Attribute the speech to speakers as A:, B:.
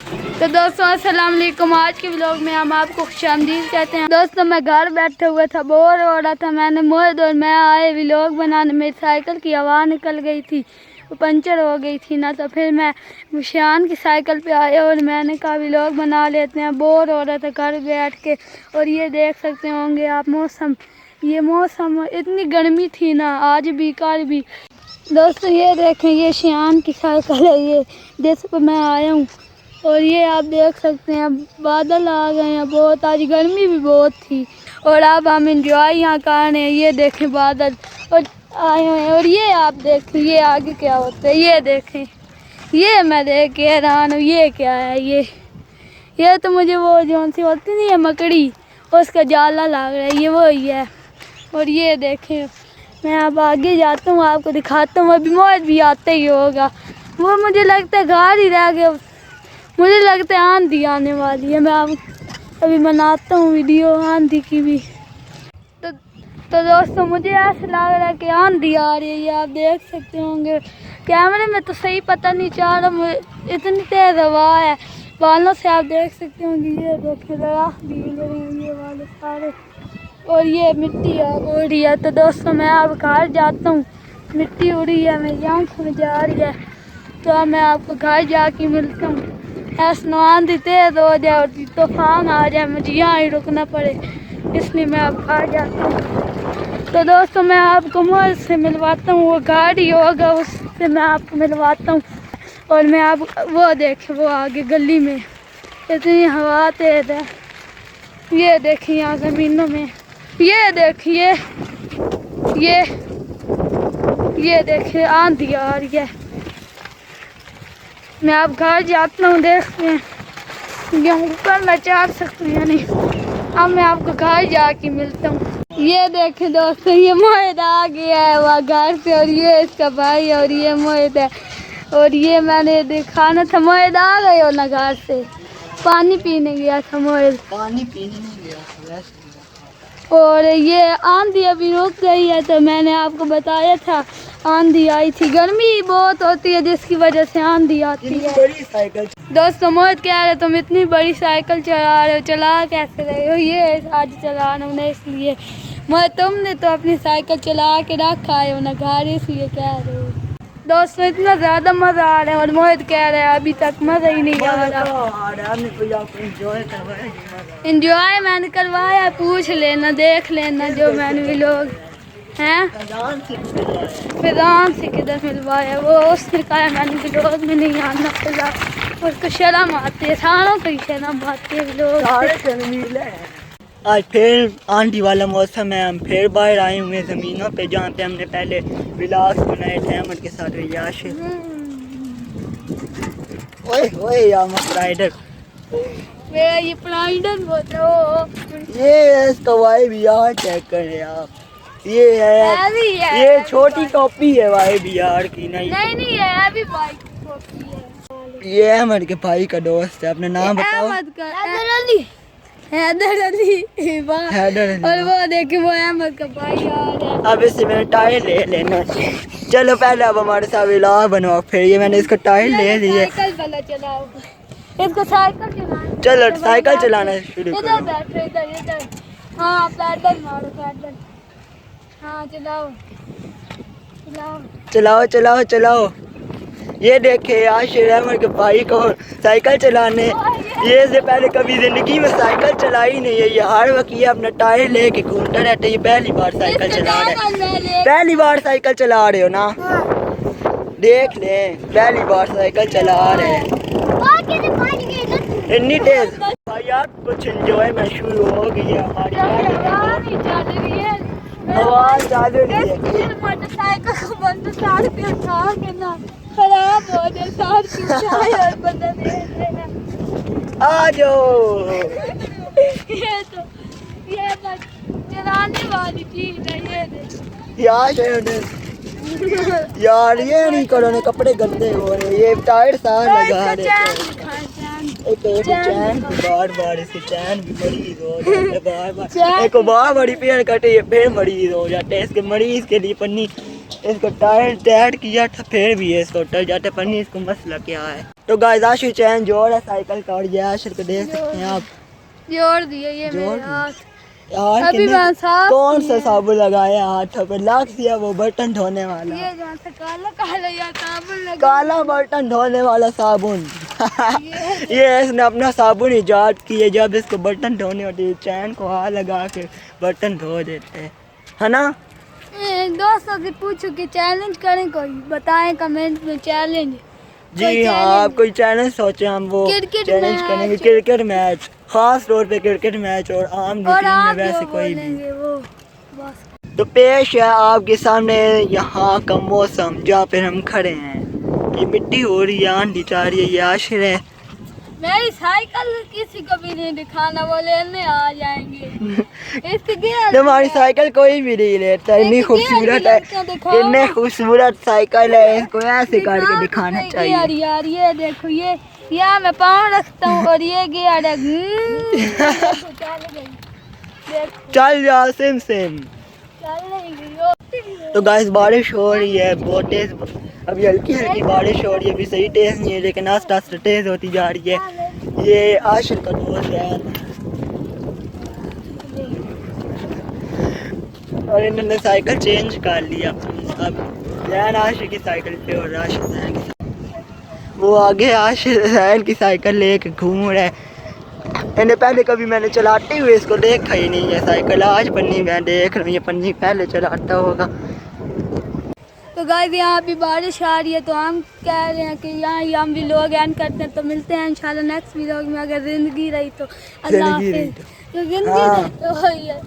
A: तो दोस्तों अस्सलाम वालेकुम। आज के व्लॉग में हम आपको खुशामदीद कहते हैं। दोस्तों मैं घर बैठे हुए था, बोर हो रहा था। मैंने मोहित और मैं आए व्लॉग बनाने। मेरी साइकिल की हवा निकल गई थी, वो पंचर हो गई थी ना, तो फिर मैं मुशान की साइकिल पे आया और मैंने कहा व्लॉग बना लेते हैं। बोर हो रहा था घर बैठ के। और ये देख सकते होंगे आप मौसम, ये मौसम इतनी गर्मी थी ना, आज भी कल भी। दोस्तों ये देखें, ये शान की साइकिल है, ये जैसे पर मैं आया हूँ। और ये आप देख सकते हैं बादल आ गए हैं बहुत, आज गर्मी भी बहुत थी। और अब हम इंजॉय यहाँ कर रहे हैं। ये देखें बादल और आए हुए हैं। और ये आप देखें ये आगे क्या होता है, ये देखें, ये मैं देख के हैरान हूँ। ये क्या है, ये तो मुझे वो जौन सी होती नहीं है मकड़ी, उसका जाला लग रहा है, ये वो ही है। और ये देखें, मैं अब आगे जाता हूँ, आपको दिखाता हूँ। अभी मौज भी आते ही होगा, वो मुझे लगता है घर ही रह गया। मुझे लगता है आंधी आने वाली है। मैं अब अभी बनाता हूँ वीडियो आंधी की भी। तो दोस्तों मुझे ऐसा लग रहा है कि आंधी आ रही है, ये आप देख सकते होंगे। कैमरे में तो सही पता नहीं चल रहा, इतनी तेज़ हवा है। बालों से आप देख सकते होंगे, ये देखे दरख्त भी ये वाले सारे। और ये मिट्टी उड़ रही है। तो दोस्तों मैं अब घर जाता हूँ, मिट्टी उड़ी है, मेरी आँख में जा रही है। तो अब मैं आपको घर जाके मिलता हूँ। ऐसा आंधी तेज हो जाए और तूफान आ जाए, मुझे यहाँ ही रुकना पड़े, इसलिए मैं अब घर जाता हूँ। तो दोस्तों मैं आपको मोर से मिलवाता हूँ, वो गाड़ी होगा उससे मैं आपको मिलवाता हूँ। और मैं आप वो देखें, वो आगे गली में इतनी हवा तेज है। ये देखिए यहाँ ज़मीनों में, ये देखिए, ये देखिए आंधी आ रही है। मैं अब घर जाता हूँ, देखते हैं गेहूँ ऊपर मैं चाट सकती हूँ या नहीं। अब मैं आपको घर जाके मिलता हूँ। ये देखें दोस्तों, ये मोहित आ गया है वहाँ घर से, और ये इसका भाई और ये मोहित है। और ये मैंने दिखाना था, मोहित आ गए हो ना घर से, पानी पीने गया था मोहित,
B: पानी पीने नहीं गया था।
A: और ये आंधी अभी रुक गई है। तो मैंने आपको बताया था आंधी आई थी, गर्मी बहुत होती है जिसकी वजह से आंधी आती है।
B: बड़ी साइकिल
A: दोस्तों मोहित कह रहे तुम इतनी बड़ी साइकिल चला रहे हो, चला कैसे रहे हो? ये आज चला रहा हूँ ना, इसलिए। मोहित तुमने तो अपनी साइकिल चला के रखा है ना घर, इसलिए कह रहे हो। दोस्तों इतना ज़्यादा मज़ा आ रहा है और मोहित कह रहे हैं अभी तक मज़ा ही नहीं आ रहा। इंजॉय मैंने करवाया, पूछ लेना, देख लेना जो मैंने भी लोग हैं। फिजान से किधर मिलवाया, वो उसने कहा मैंने व्लॉग में नहीं आना, फिजा उसको शर्म आती है, सारों को ही शर्म आती है व्लॉग।
B: आज फिर आंधी वाला मौसम है, हम फिर बाहर आए हुए ज़मीनों पे जहाँ पे हमने पहले व्लॉग्स बनाए थे अमर के साथ रियाश। ओए ओए यार राइडर,
A: मेरा ये प्राइडर बोलो,
B: ये इसका वाई भी यार चेक करें आप, ये है ये छोटी कॉपी है वाई भी यार की। नहीं
A: है अभी बाइक कॉपी है।
B: ये अहमद के भाई का दोस्त है, अपना नाम बताओ। हैदर अली।
A: और वो देखिए वो अहमद का भाई आ रहा है।
B: अब इससे मैंने टायर ले लेना। चलो पहले अब हमारे साथ व्लॉग बनाओ, फिर ये मैंने इसको टायर ले लिए।
A: साइकिल वाला चलाओ, इसको साइकिल चलाना।
B: चलो साइकिल चलाना शुरू
A: इधर
B: करो।
A: बैठो, इधर। हाँ पैडल मारो, पैडल। हाँ चलाओ
B: चलाओ चलाओ चलाओ। ये देखे आशिर अहमद के भाई को साइकिल चलाने, ये से पहले कभी जिंदगी में साइकिल चलाई नहीं है। ये हर वक्त ये अपना टायर लेके घूमता रहता है। ये पहली बार साइकिल चला रहे हैं, पहली बार साइकिल चला रहे हो ना? देख ले पहली बार साइकिल चला रहे हैं, इतनी तेज। भाई आप कुछ एंजॉयमेंट शुरू हो गई है हमारी। आवाज चालू रही है।
A: मोटरसाइकिल को बंद साड़ पे उठा के ना खराब हो जाए, साड़ की उठाए और बदल दे।
B: आ जाओ।
A: ये बस चलाने वाली चीज है, ये दे।
B: यार ये नहीं करो ना, कपड़े गंदे हो रहे। ये टायर साफ लगा रहे एक चैन बार बार, इसकी चैन भी मरीज हो जाते बार बार। एक बार बड़ी पेड़ कटे, ये पेड़ मरीज हो जाते हैं। इसके मरीज के लिए पन्नी इसको टायर टायर किया था, फिर भी है इसको उतर जाते, पर नहीं इसको मसला क्या है। तो गाइस आशिर चैन जोड़ है साइकिल का, और ये आशिर को देख सकते हैं आप,
A: जोड़ दिए ये
B: जोड़
A: मेरे
B: दिए।
A: हाथ।
B: यार
A: अभी
B: कितने-
A: मैं साफ
B: कौन सा
A: किया।
B: साबुन लगाया हाथों पे, लाख दिया वो बर्तन धोने वाला,
A: ये जो सा काला काला या साबुन लगा,
B: काला बर्तन धोने वाला साबुन। ये इसने अपना साबुन ईजाद की है, जब इसको बर्तन धोने होते हैं चैन को हाथ लगा के बर्तन धो देते हैं, है ना।
A: दोस्तों से पूछो कि चैलेंज करें, कोई बताएं कमेंट में चैलेंज।
B: जी हाँ, आप कोई चैलेंज सोचे, हम वो
A: क्रिकेट
B: चैलेंज
A: मैच।
B: करेंगे, क्रिकेट मैच, खास तौर पे क्रिकेट मैच, और आम
A: और
B: रूटीन में
A: आप
B: वैसे
A: जो
B: कोई भी।
A: बोलेंगे वो बस।
B: तो पेश है आपके सामने यहाँ का मौसम जहाँ पे हम खड़े हैं, ये मिट्टी हो रही है, आंधी जा रही है, ये आशिर है।
A: मेरी साइकिल किसी को भी नहीं दिखाना, वो लेने आ जाएंगे। इसके गियर
B: तुम्हारी साइकिल कोई भी नहीं लेता, इतनी खूबसूरत है, इतनी खूबसूरत साइकिल है, इसको ऐसे करके दिखाना
A: यार
B: चाहिए।
A: यार ये देखो, ये यहाँ मैं पाँव रखता हूँ और ये गियर है। देखो, चल गई। देखो,
B: चल जा सिम सिम।
A: चल नहीं गई।
B: तो गाइस बारिश हो रही है बहुत तेज, अभी हल्की हल्की बारिश हो रही है, अभी सही तेज नहीं है, लेकिन आस्ते आस्ते तेज होती जा रही है। ये आशिर का दोस्त है, और इन्होंने साइकिल चेंज कर लिया, अब जैन आशिर की साइकिल पे और आशिर जैन की साइकिल। वो आगे आशिर जैन की साइकिल लेके घूम रहा है। इन्हें पहले कभी मैंने चलाते हुए इसको देखा ही नहीं है साइकिल, आज पन्नी मैं देख रहा हूँ, ये पन्नी पहले चलाता होगा।
A: तो गाइस यहाँ भी बारिश आ रही है, तो हम कह रहे हैं कि यहाँ ही हम भी लोग एंड करते हैं। तो मिलते हैं इंशाल्लाह नेक्स्ट वीडियो में, अगर जिंदगी रही तो। अल्लाह
B: जिंदगी रही
A: हाफिज़। तो जिंदगी
B: हाँ।
A: रही तो वही है।